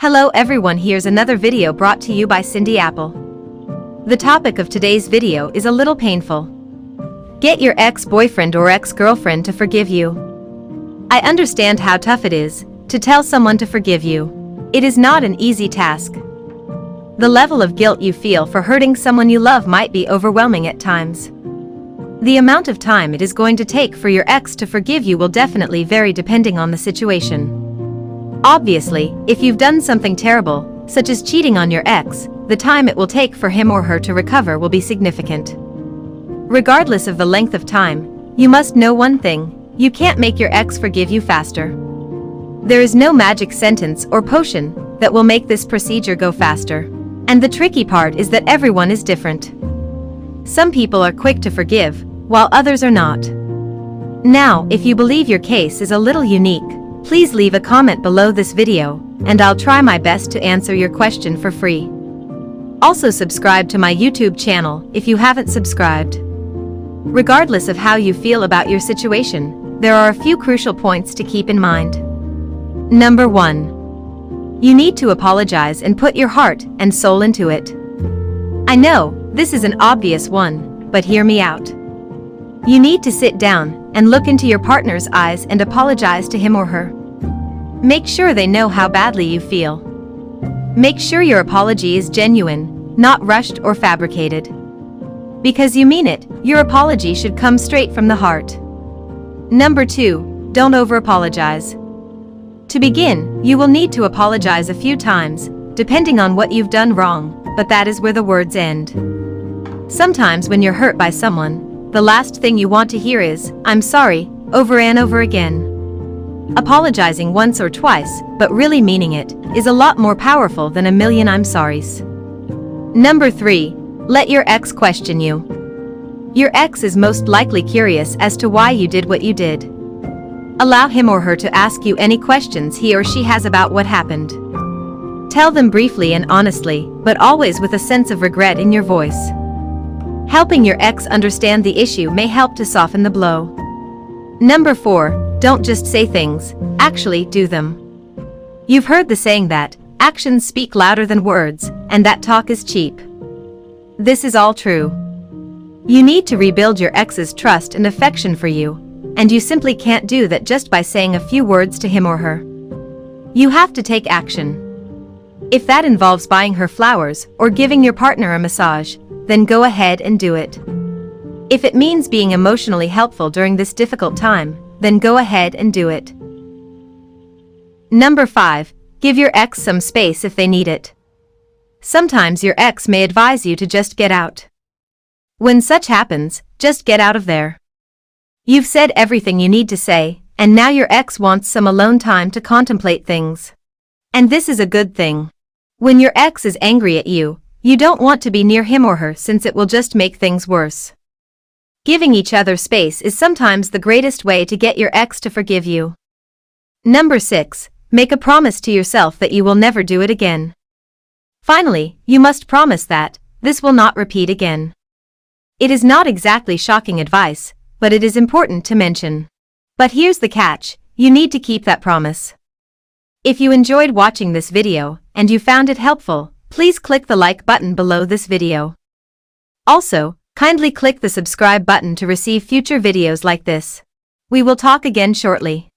Hello everyone, here's another video brought to you by Cindy Apple. The topic of today's video is a little painful. Get your ex-boyfriend or ex-girlfriend to forgive you. I understand how tough it is to tell someone to forgive you. It is not an easy task. The level of guilt you feel for hurting someone you love might be overwhelming at times. The amount of time it is going to take for your ex to forgive you will definitely vary depending on the situation. Obviously, if you've done something terrible, such as cheating on your ex, the time it will take for him or her to recover will be significant. Regardless of the length of time, you must know one thing: you can't make your ex forgive you faster. There is no magic sentence or potion that will make this procedure go faster. And the tricky part is that everyone is different. Some people are quick to forgive, while others are not. Now, if you believe your case is a little unique, please leave a comment below this video, and I'll try my best to answer your question for free. Also subscribe to my YouTube channel if you haven't subscribed. Regardless of how you feel about your situation, there are a few crucial points to keep in mind. Number 1. You need to apologize and put your heart and soul into it. I know, this is an obvious one, but hear me out. You need to sit down and look into your partner's eyes and apologize to him or her. Make sure they know how badly you feel. Make sure your apology is genuine, not rushed or fabricated. Because you mean it, your apology should come straight from the heart. Number 2, don't over-apologize. To begin, you will need to apologize a few times, depending on what you've done wrong, but that is where the words end. Sometimes when you're hurt by someone, the last thing you want to hear is, "I'm sorry," over and over again. Apologizing once or twice, but really meaning it, is a lot more powerful than a million "I'm sorries." Number 3, let your ex question you. Your ex is most likely curious as to why you did what you did. Allow him or her to ask you any questions he or she has about what happened. Tell them briefly and honestly, but always with a sense of regret in your voice. Helping your ex understand the issue may help to soften the blow. Number 4, don't just say things, actually do them. You've heard the saying that actions speak louder than words, and that talk is cheap. This is all true. You need to rebuild your ex's trust and affection for you, and you simply can't do that just by saying a few words to him or her. You have to take action. If that involves buying her flowers or giving your partner a massage, then go ahead and do it. If it means being emotionally helpful during this difficult time, then go ahead and do it. Number 5, give your ex some space if they need it. Sometimes your ex may advise you to just get out. When such happens, just get out of there. You've said everything you need to say, and now your ex wants some alone time to contemplate things. And this is a good thing. When your ex is angry at you, you don't want to be near him or her since it will just make things worse. Giving each other space is sometimes the greatest way to get your ex to forgive you. Number 6, make a promise to yourself that you will never do it again. Finally, you must promise that this will not repeat again. It is not exactly shocking advice, but it is important to mention. But here's the catch: you need to keep that promise. If you enjoyed watching this video and you found it helpful, please click the like button below this video. Also, kindly click the subscribe button to receive future videos like this. We will talk again shortly.